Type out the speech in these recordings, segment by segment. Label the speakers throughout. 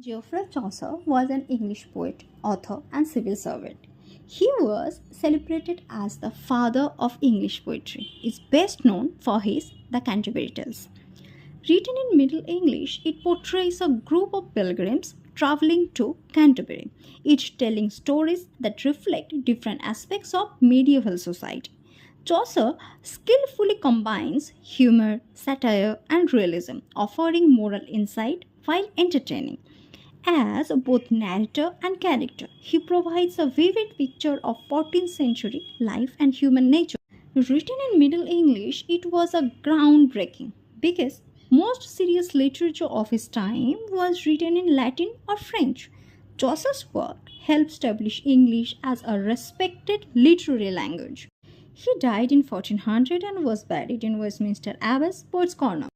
Speaker 1: Geoffrey Chaucer was an English poet, author, and civil servant. He was celebrated as the father of English poetry. He is best known for his The Canterbury Tales. Written in Middle English, it portrays a group of pilgrims traveling to Canterbury, each telling stories that reflect different aspects of medieval society. Chaucer skillfully combines humor, satire, and realism, offering moral insight while entertaining. As both narrator and character, he provides a vivid picture of 14th century life and human nature. Written in Middle English, it was a groundbreaking because most serious literature of his time was written in Latin or French. Chaucer's work helped establish English as a respected literary language. He died in 1400 and was buried in Westminster Abbey, Poets' Corner.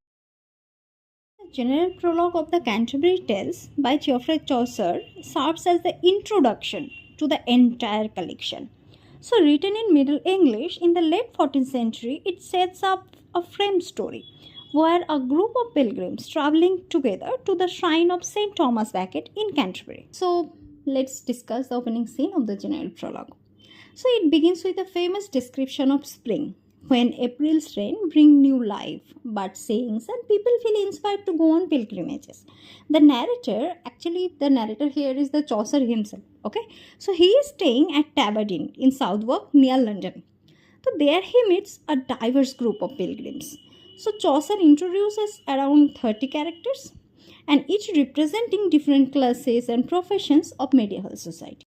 Speaker 1: The general prologue of the Canterbury Tales by Geoffrey Chaucer serves as the introduction to the entire collection. So, written in Middle English in the late 14th century, it sets up a frame story where a group of pilgrims traveling together to the shrine of St. Thomas Becket in Canterbury. So, let's discuss the opening scene of the general prologue. So, it begins with a famous description of spring, when April's rain bring new life, bird sings, and people feel inspired to go on pilgrimages. The narrator here is the Chaucer himself. Okay, so he is staying at Tabardine in Southwark near London. So there he meets a diverse group of pilgrims. So Chaucer introduces around 30 characters, and each representing different classes and professions of medieval society.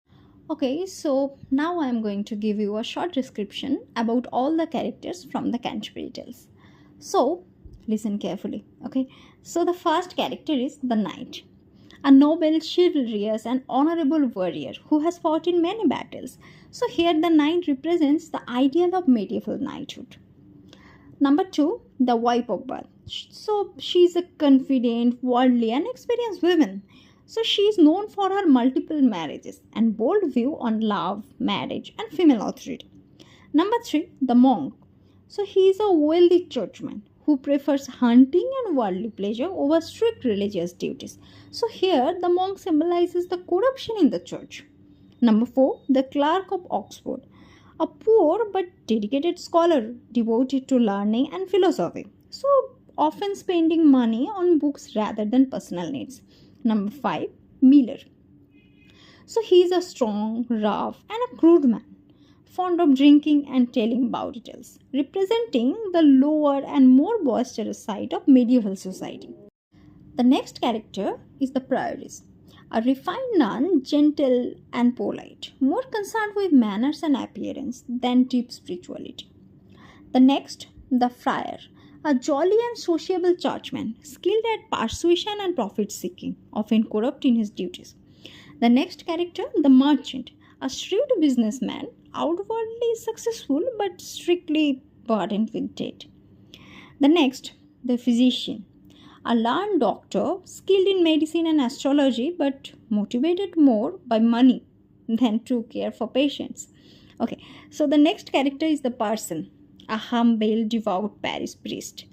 Speaker 1: Okay, so now I am going to give you a short description about all the characters from the Canterbury Tales. So, listen carefully. Okay, so the first character is the knight, a noble, chivalrous, and honorable warrior who has fought in many battles. So, here the knight represents the ideal of medieval knighthood. Number two, the wife of birth. So, she is a confident, worldly, and experienced woman. So she is known for her multiple marriages and bold view on love, marriage, and female authority. Number three, the monk. So he is a wealthy churchman who prefers hunting and worldly pleasure over strict religious duties. So here the monk symbolizes the corruption in the church. Number four, the clerk of Oxford. A poor but dedicated scholar devoted to learning and philosophy. So often spending money on books rather than personal needs. Number 5, Miller. So he is a strong, rough, and a crude man, fond of drinking and telling about tales, representing the lower and more boisterous side of medieval society. The next character is the prioress, a refined nun, gentle and polite, more concerned with manners and appearance than deep spirituality. The next, the friar, a jolly and sociable churchman, skilled at persuasion and profit seeking, often corrupt in his duties. The next character, the merchant, a shrewd businessman, outwardly successful but strictly burdened with debt. The next, the physician, a learned doctor, skilled in medicine and astrology but motivated more by money than to care for patients. Okay, so the next character is the parson, a humble, devout parish priest.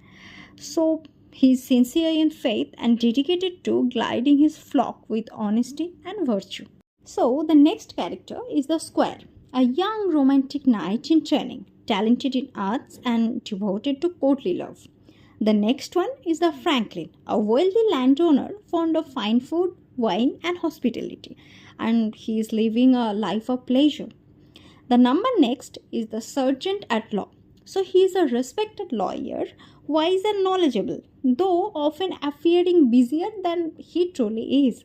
Speaker 1: So he is sincere in faith and dedicated to guiding his flock with honesty and virtue. So the next character is the squire, a young romantic knight in training, talented in arts and devoted to courtly love. The next one is the franklin, a wealthy landowner fond of fine food, wine, and hospitality, and he is living a life of pleasure. The number next is the sergeant at law. So he is a respected lawyer, wise and knowledgeable, though often appearing busier than he truly is.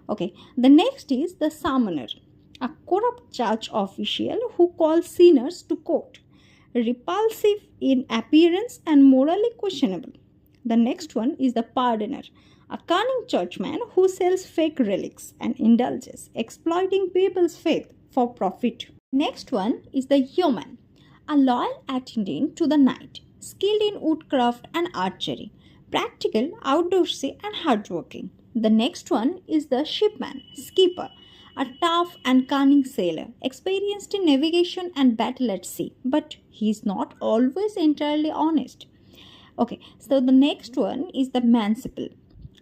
Speaker 1: Okay, the next is the summoner, a corrupt church official who calls sinners to court, repulsive in appearance and morally questionable. The next one is the pardoner, a cunning churchman who sells fake relics and indulges, exploiting people's faith for profit. Next one is the yeoman, a loyal attendant to the knight, skilled in woodcraft and archery, practical, outdoorsy, and hardworking. The next one is the shipman, skipper, a tough and cunning sailor, experienced in navigation and battle at sea, but he is not always entirely honest. Okay, so the next one is the manciple,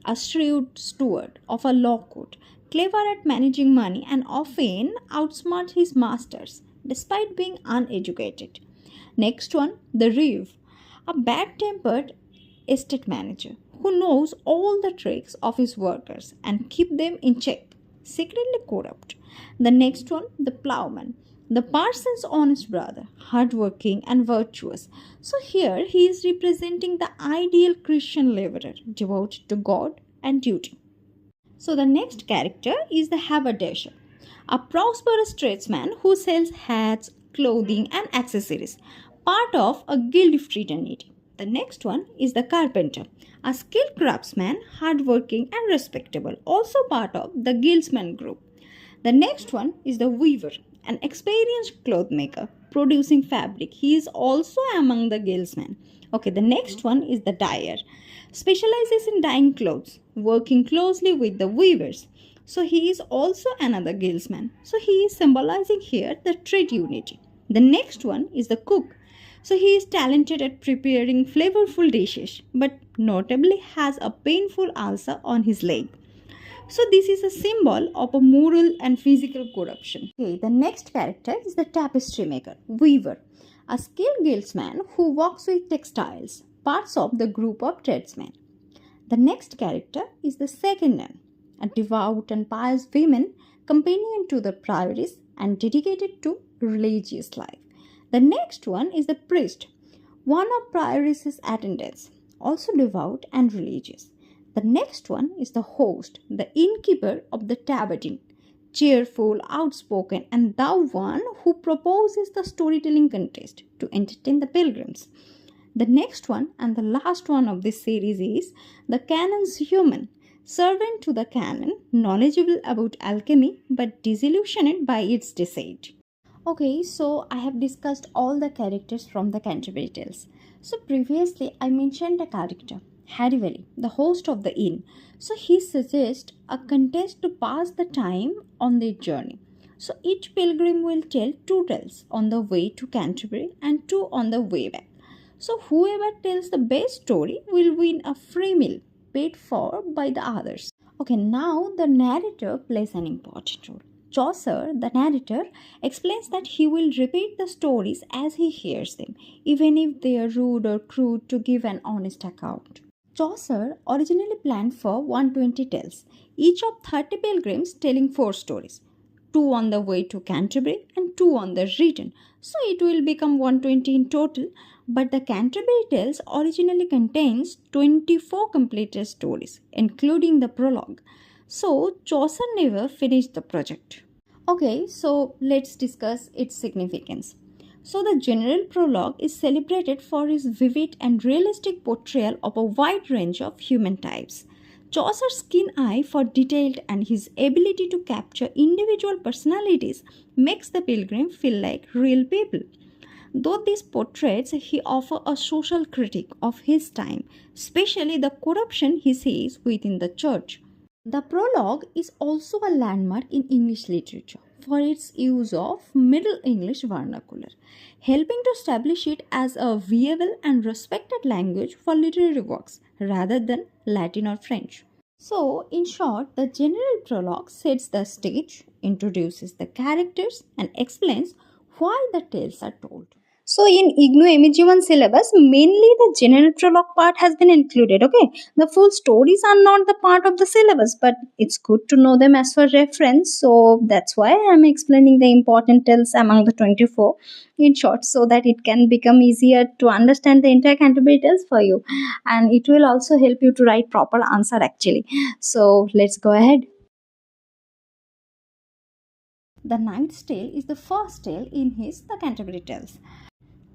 Speaker 1: a shrewd steward of a law court, clever at managing money and often outsmart his masters despite being uneducated. Next one, the Reeve, a bad tempered estate manager who knows all the tricks of his workers and keep them in check, secretly corrupt. The next one, the plowman, the parson's honest brother, hardworking and virtuous. So here he is representing the ideal Christian laborer, devoted to God and duty. So the next character is the haberdasher, a prosperous tradesman who sells hats, clothing, and accessories, part of a guild fraternity. The next one is the carpenter, a skilled craftsman, hardworking and respectable, also part of the guildsman group. The next one is the weaver, an experienced cloth maker producing fabric. He is also among the guildsmen. Okay, the next one is the dyer, specializes in dyeing clothes, working closely with the weavers. So he is also another guildsman. So he is symbolizing here the trade unity. The next one is the cook. So he is talented at preparing flavorful dishes, but notably has a painful ulcer on his leg. So this is a symbol of a moral and physical corruption. Okay, the next character is the tapestry maker, weaver, a skilled guildsman who works with textiles, parts of the group of tradesmen. The next character is the second nun, a devout and pious woman, companion to the priories and dedicated to religious life. The next one is the priest, one of priories' attendants, also devout and religious. The next one is the host, the innkeeper of the tavern, cheerful, outspoken, and the one who proposes the storytelling contest to entertain the pilgrims. The next one and the last one of this series is the canon's human, servant to the canon, knowledgeable about alchemy but disillusioned by its deceit. Okay, so I have discussed all the characters from the Canterbury Tales. So previously I mentioned a character, Harry, the host of the inn. So he suggests a contest to pass the time on their journey. So each pilgrim will tell two tales on the way to Canterbury and two on the way back. So whoever tells the best story will win a free meal paid for by the others. Okay, now the narrator plays an important role. Chaucer, the narrator, explains that he will repeat the stories as he hears them, even if they are rude or crude, to give an honest account. Chaucer originally planned for 120 tales, each of 30 pilgrims telling 4 stories, 2 on the way to Canterbury and 2 on the return. So it will become 120 in total, but the Canterbury Tales originally contains 24 completed stories, including the prologue. So Chaucer never finished the project. Okay, so let's discuss its significance. So the general prologue is celebrated for his vivid and realistic portrayal of a wide range of human types. Chaucer's keen eye for detail and his ability to capture individual personalities makes the pilgrim feel like real people. Though these portraits, he offers a social critique of his time, especially the corruption he sees within the church. The prologue is also a landmark in English literature for its use of Middle English vernacular, helping to establish it as a viable and respected language for literary works rather than Latin or French. So, in short, the general prologue sets the stage, introduces the characters, and explains why the tales are told. So in IGNOU MEG1 syllabus, mainly the general prologue part has been included. Okay, the full stories are not the part of the syllabus, but it's good to know them as for reference. So that's why I'm explaining the important tales among the 24 in short, so that it can become easier to understand the entire Canterbury Tales for you, and it will also help you to write proper answer actually. So let's go ahead. The Knight's Tale is the first tale in his The Canterbury Tales.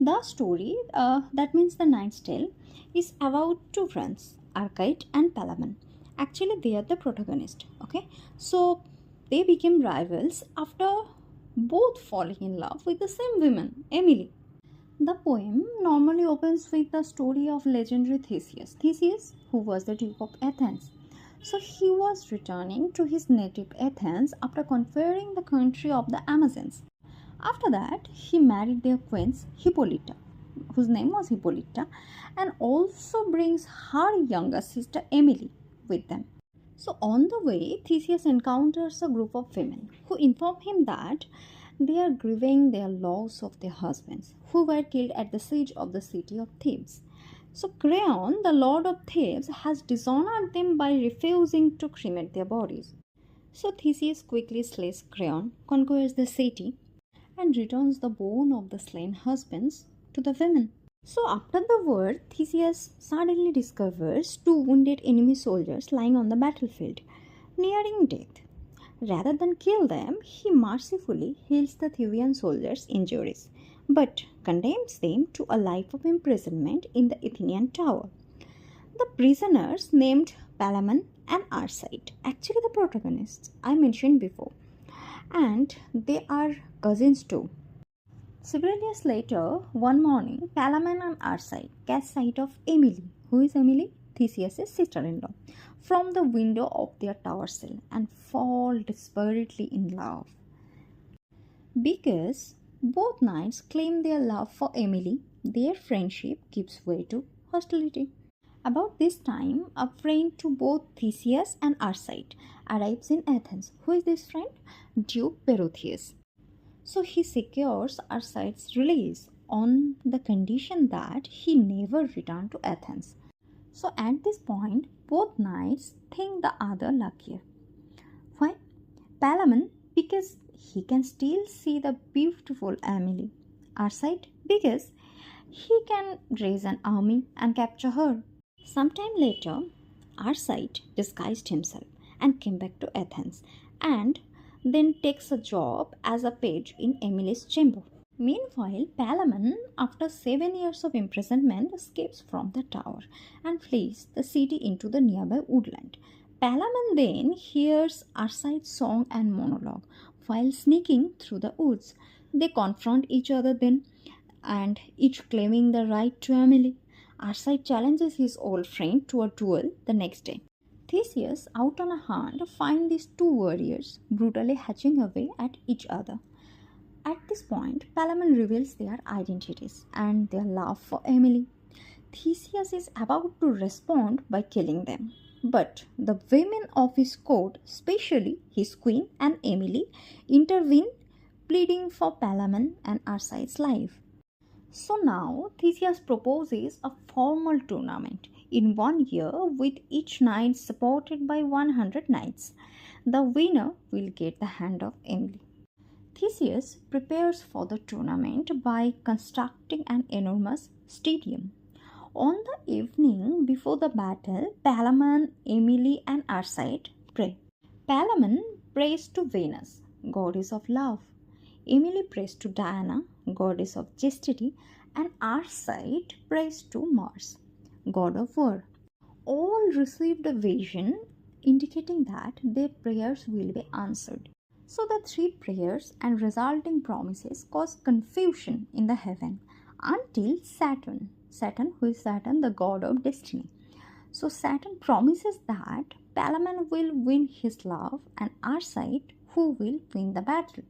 Speaker 1: The story, that means the Knight's Tale, is about two friends, Arcite and Palamon. Actually, they are the protagonist. Okay, so they became rivals after both falling in love with the same woman, Emily. The poem normally opens with the story of legendary Theseus. Theseus, who was the Duke of Athens. So he was returning to his native Athens after conquering the country of the Amazons. After that, he married their queen Hippolyta, whose name was Hippolyta, and also brings her younger sister Emily with them. So, on the way, Theseus encounters a group of women who inform him that they are grieving their loss of their husbands who were killed at the siege of the city of Thebes. So, Creon, the lord of Thebes, has dishonored them by refusing to cremate their bodies. So, Theseus quickly slays Creon, conquers the city, and returns the bone of the slain husbands to the women. So, after the war, Theseus suddenly discovers two wounded enemy soldiers lying on the battlefield, nearing death. Rather than kill them, he mercifully heals the Theban soldiers' injuries, but condemns them to a life of imprisonment in the Athenian tower. The prisoners, named Palamon and Arcite, actually the protagonists I mentioned before, and they are cousins too. Several years later, one morning, Palamon and Arcite catch sight of Emily. Who is Emily? Theseus' sister-in-law, from the window of their tower cell and fall desperately in love. Because both knights claim their love for Emily, their friendship gives way to hostility. About this time, a friend to both Theseus and Arcite arrives in Athens. Who is this friend? Duke Perotheus. So he secures Arcite's release on the condition that he never returned to Athens. So at this point, both knights think the other luckier. Why? Palamon, because he can still see the beautiful Emily. Arcite, because he can raise an army and capture her. Sometime later, Arcite disguised himself and came back to Athens and then takes a job as a page in Emily's chamber. Meanwhile, Palamon, after 7 years of imprisonment, escapes from the tower and flees the city into the nearby woodland. Palamon then hears Arcite's song and monologue while sneaking through the woods. They confront each other then, and each claiming the right to Emily. Arcite challenges his old friend to a duel the next day. Theseus, out on a hunt, finds these two warriors brutally hatching away at each other. At this point, Palamon reveals their identities and their love for Emily. Theseus is about to respond by killing them, but the women of his court, especially his queen and Emily, intervene, pleading for Palamon and Arcite's life. So now Theseus proposes a formal tournament in 1 year with each knight supported by 100 knights. The winner will get the hand of Emily. Theseus prepares for the tournament by constructing an enormous stadium. On the evening before the battle, Palamon, Emily, and Arcite pray. Palamon prays to Venus, goddess of love. Emily prays to Diana, goddess of chastity, and Arcite prays to Mars, god of war. All received a vision indicating that their prayers will be answered. So the three prayers and resulting promises cause confusion in the heaven until Saturn, who is Saturn, the god of destiny. So Saturn promises that Palamon will win his love and Arcite who will win the battle.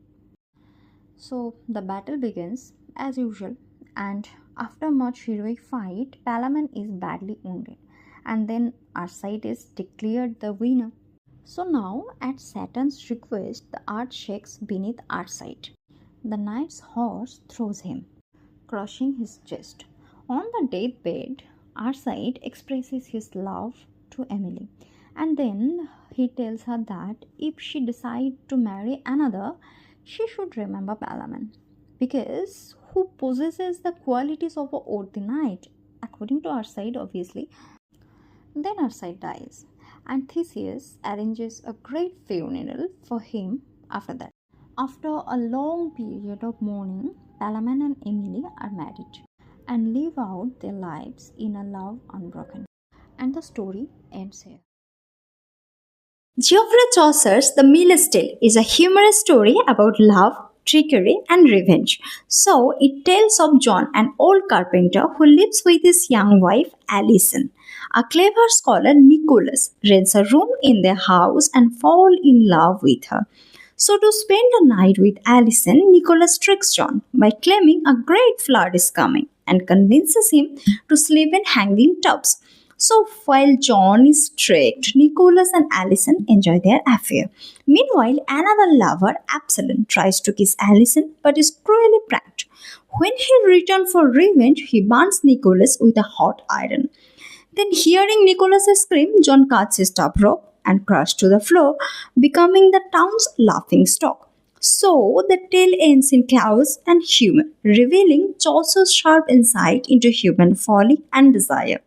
Speaker 1: So the battle begins as usual, and after much heroic fight, Palamon is badly wounded, and then Arcite is declared the winner. So now, at Saturn's request, the earth shakes beneath Arcite. The knight's horse throws him, crushing his chest. On the deathbed, Arcite expresses his love to Emily, and then he tells her that if she decides to marry another, she should remember Palamon, because who possesses the qualities of a worthy knight, according to Arcite, obviously. Then Arcite dies, and Theseus arranges a great funeral for him after that. After a long period of mourning, Palamon and Emily are married and live out their lives in a love unbroken. And the story ends here. Geoffrey Chaucer's The Miller's Tale is a humorous story about love, trickery, and revenge. So, it tells of John, an old carpenter who lives with his young wife Alison. A clever scholar, Nicholas, rents a room in their house and falls in love with her. So, to spend the night with Alison, Nicholas tricks John by claiming a great flood is coming and convinces him to sleep in hanging tubs. So while John is tricked, Nicholas and Alison enjoy their affair. Meanwhile, another lover, Absalom, tries to kiss Alison but is cruelly pranked. When he returns for revenge, he burns Nicholas with a hot iron. Then, hearing Nicholas's scream, John cuts his top rope and crashes to the floor, becoming the town's laughing stock. So, the tale ends in chaos and humor, revealing Chaucer's sharp insight into human folly and desire.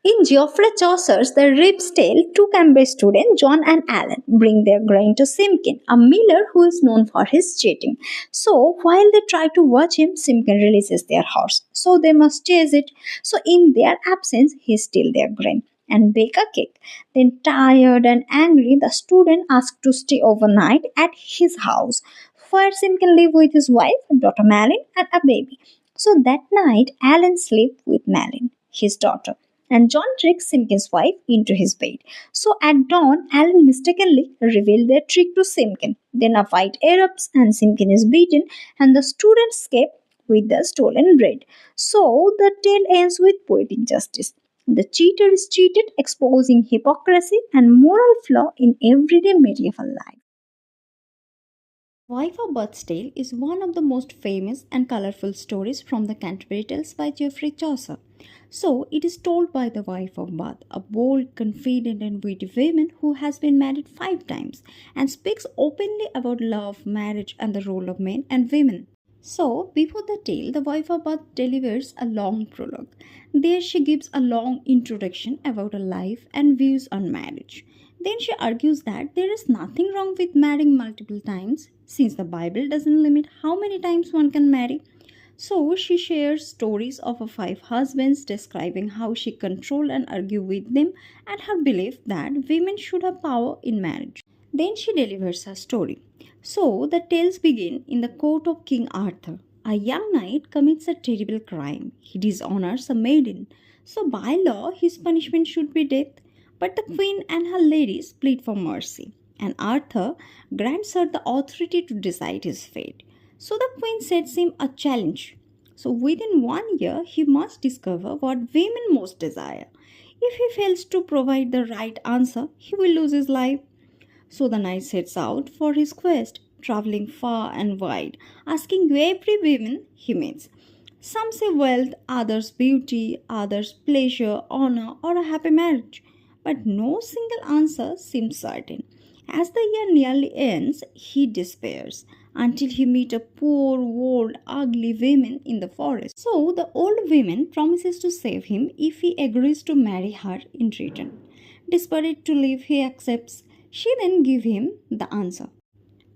Speaker 1: In Geoffrey Chaucer's The Rib's Tale, two Cambridge students, John and Alan, bring their grain to Simpkin, a miller who is known for his cheating. So, while they try to watch him, Simpkin releases their horse. So, they must chase it. So, in their absence, he steals their grain and bake a cake. Then, tired and angry, the student asks to stay overnight at his house, where Simpkin lives with his wife, daughter Malin, and a baby. So, that night, Alan sleeps with Malin, his daughter, and John tricks Simpkin's wife into his bed. So at dawn, Alan mistakenly revealed their trick to Simpkin. Then a fight erupts and Simpkin is beaten and the students escape with the stolen bread. So the tale ends with poetic justice. The cheater is cheated, exposing hypocrisy and moral flaw in everyday medieval life. Wife of Bath's Tale is one of the most famous and colorful stories from the Canterbury Tales by Geoffrey Chaucer. So, it is told by the wife of Bath, a bold, confident, and witty woman who has been married 5 times and speaks openly about love, marriage, and the role of men and women. So, before the tale, the wife of Bath delivers a long prologue. There, she gives a long introduction about her life and views on marriage. Then she argues that there is nothing wrong with marrying multiple times since the Bible doesn't limit how many times one can marry. So she shares stories of her 5 husbands, describing how she controlled and argued with them and her belief that women should have power in marriage. Then she delivers her story. So the tales begin in the court of King Arthur. A young knight commits a terrible crime. He dishonors a maiden. So by law, his punishment should be death. But the queen and her ladies plead for mercy, and Arthur grants her the authority to decide his fate. So the queen sets him a challenge. So within 1 year, he must discover what women most desire. If he fails to provide the right answer, he will lose his life. So the knight sets out for his quest, traveling far and wide, asking every woman he meets. Some say wealth, others beauty, others pleasure, honor, or a happy marriage. But no single answer seems certain. As the year nearly ends, he despairs until he meets a poor, old, ugly woman in the forest. So the old woman promises to save him if he agrees to marry her in return. Desperate to live, he accepts. She then gives him the answer.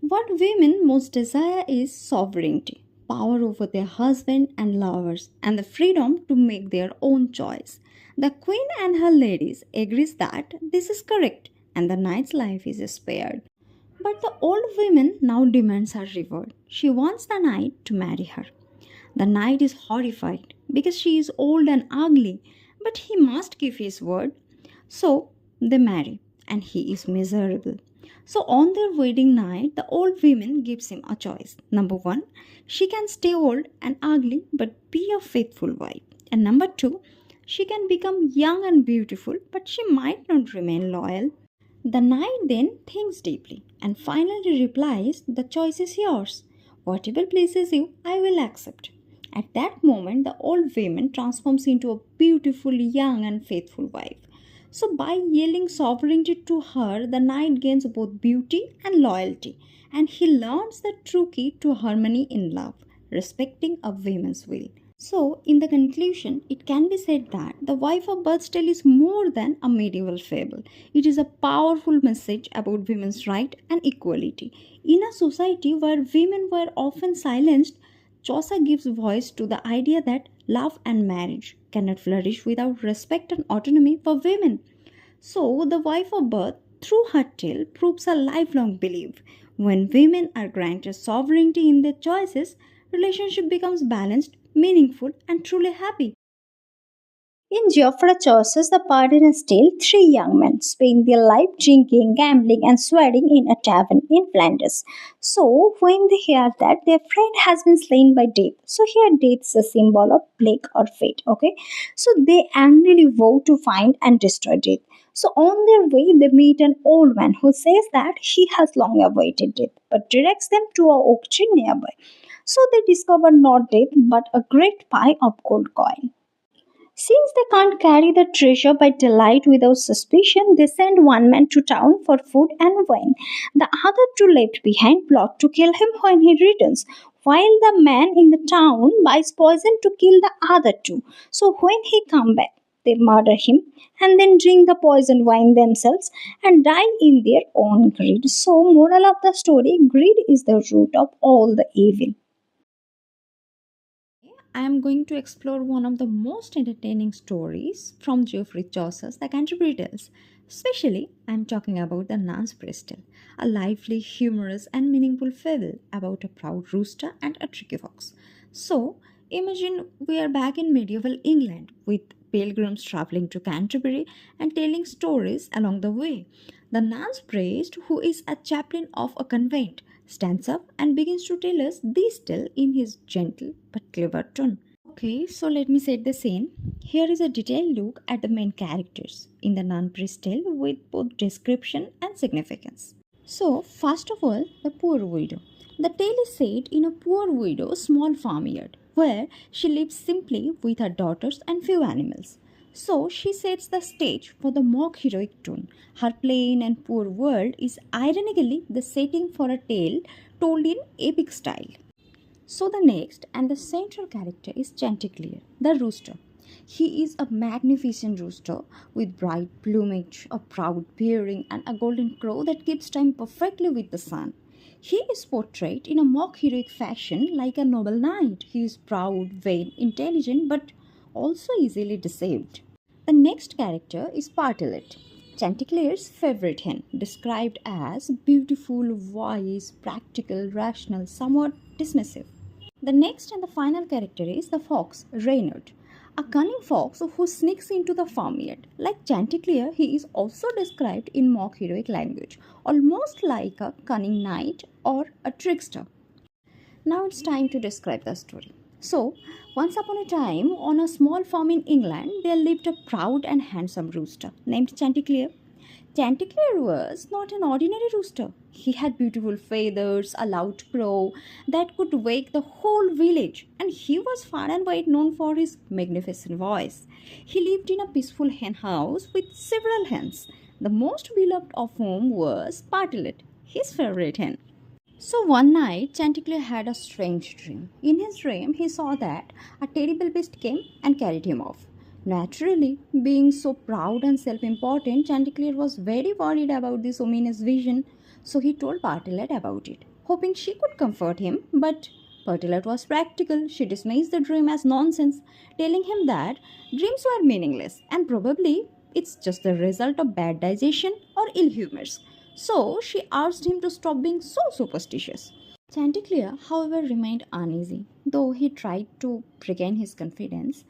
Speaker 1: What women most desire is sovereignty, power over their husband and lovers, and the freedom to make their own choice. The queen and her ladies agrees that this is correct, and the knight's life is spared. But the old woman now demands her reward. She wants the knight to marry her. The knight is horrified because she is old and ugly, but he must give his word. So they marry, and he is miserable. So on their wedding night, the old woman gives him a choice. Number one, she can stay old and ugly but be a faithful wife. And number two, she can become young and beautiful but she might not remain loyal. The knight then thinks deeply and finally replies, the choice is yours. Whatever pleases you, I will accept. At that moment, the old woman transforms into a beautiful, young, and faithful wife. So, by yielding sovereignty to her, the knight gains both beauty and loyalty, and he learns the true key to harmony in love, respecting a woman's will. So, in the conclusion, it can be said that The Wife of Bath's Tale is more than a medieval fable. It is a powerful message about women's right and equality. In a society where women were often silenced, Chaucer gives voice to the idea that love and marriage cannot flourish without respect and autonomy for women. So, the wife of Bath, through her tale, proves a lifelong belief. When women are granted sovereignty in their choices, relationship becomes balanced, meaningful, and truly happy. In Geoffrey Chaucer's The Pardon's Tale, three young men spend their life drinking, gambling, and swearing in a tavern in Flanders. So, when they hear that their friend has been slain by death, so here death is a symbol of plague or fate, okay? So, they angrily vow to find and destroy death. So, on their way, they meet an old man who says that he has long avoided death but directs them to a oak tree nearby. So, they discover not death but a great pile of gold coin. Since they can't carry the treasure by daylight without suspicion, they send one man to town for food and wine. The other two left behind plot to kill him when he returns, while the man in the town buys poison to kill the other two. So when he come back, they murder him and then drink the poison wine themselves and die in their own greed. So, moral of the story, greed is the root of all the evil. I am going to explore one of the most entertaining stories from Geoffrey Chaucer's The Canterbury Tales. Especially, I am talking about the Nun's Bristol, a lively, humorous, and meaningful fable about a proud rooster and a tricky fox. So, imagine we are back in medieval England with pilgrims traveling to Canterbury and telling stories along the way. The nun's priest, who is a chaplain of a convent, stands up and begins to tell us this tale in his gentle but clever tone. Okay, so let me set the scene. Here is a detailed look at the main characters in the nun priest tale with both description and significance. So, first of all, the poor widow. The tale is set in a poor widow's small farmyard where she lives simply with her daughters and few animals. So, she sets the stage for the mock heroic tone. Her plain and poor world is ironically the setting for a tale told in epic style. So the next and the central character is Chanticleer, the rooster. He is a magnificent rooster with bright plumage, a proud bearing, and a golden crow that keeps time perfectly with the sun. He is portrayed in a mock heroic fashion like a noble knight. He is proud, vain, intelligent, but also easily deceived. The next character is Partlet, Chanticleer's favorite hen, described as beautiful, wise, practical, rational, somewhat dismissive. The next and the final character is the fox, Reynard, a cunning fox who sneaks into the farmyard. Like Chanticleer, he is also described in mock heroic language, almost like a cunning knight or a trickster. Now it's time to describe the story. So, once upon a time, on a small farm in England, there lived a proud and handsome rooster named Chanticleer. Chanticleer was not an ordinary rooster. He had beautiful feathers, a loud crow that could wake the whole village, and he was far and wide known for his magnificent voice. He lived in a peaceful hen house with several hens, the most beloved of whom was Partlet, his favorite hen. So one night, Chanticleer had a strange dream. In his dream, he saw that a terrible beast came and carried him off. Naturally, being so proud and self important, Chanticleer was very worried about this ominous vision, so he told Partlet about it, hoping she could comfort him. But Partlet was practical. She dismissed the dream as nonsense, telling him that dreams were meaningless and probably it's just the result of bad digestion or ill humors. So she asked him to stop being so superstitious. Chanticleer, however, remained uneasy, though he tried to regain his confidence.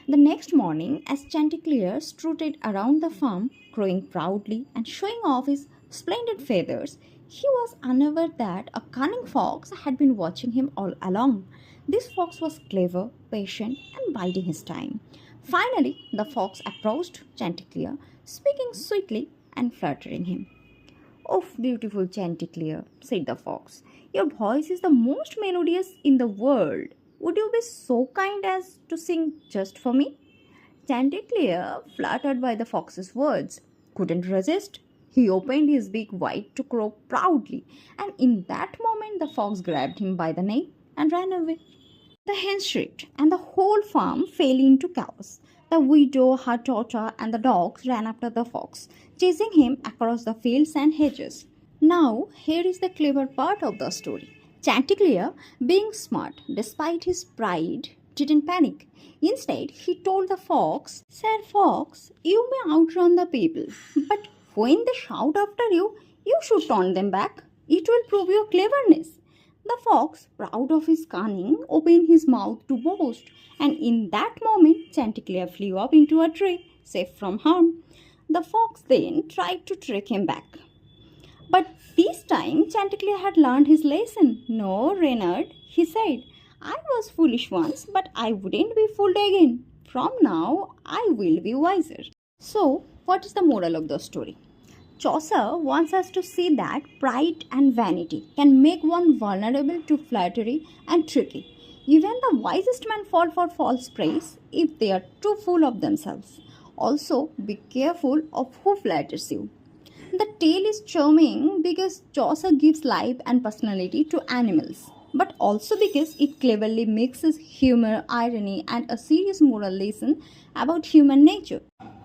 Speaker 1: The next morning, as Chanticleer strutted around the farm, crowing proudly and showing off his splendid feathers, he was unaware that a cunning fox had been watching him all along. This fox was clever, patient, and biding his time. Finally, the fox approached Chanticleer, speaking sweetly and flattering him. "Oh, beautiful Chanticleer," said the fox, "your voice is the most melodious in the world. Would you be so kind as to sing just for me?" Chanticleer, flattered by the fox's words, couldn't resist. He opened his beak wide to crow proudly, and in that moment the fox grabbed him by the neck and ran away. The hens shrieked, and the whole farm fell into chaos. The widow, her daughter, and the dogs ran after the fox, chasing him across the fields and hedges. Now, here is the clever part of the story. Chanticleer, being smart despite his pride, didn't panic. Instead, he told the fox, "Sir Fox, you may outrun the people, but when they shout after you, you should turn them back. It will prove your cleverness." The fox, proud of his cunning, opened his mouth to boast, and in that moment Chanticleer flew up into a tree, safe from harm. The fox then tried to trick him back. But this time Chanticleer had learned his lesson. No, Reynard, he said, I was foolish once, but I wouldn't be fooled again. From now, I will be wiser. So, what is the moral of the story? Chaucer wants us to see that pride and vanity can make one vulnerable to flattery and tricky. Even the wisest men fall for false praise if they are too full of themselves. Also, be careful of who flatters you. The tale is charming because Chaucer gives life and personality to animals, but also because it cleverly mixes humor, irony, and a serious moral lesson about human nature.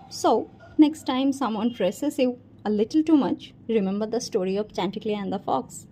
Speaker 1: So, next time someone presses you a little too much, remember the story of Chanticleer and the fox.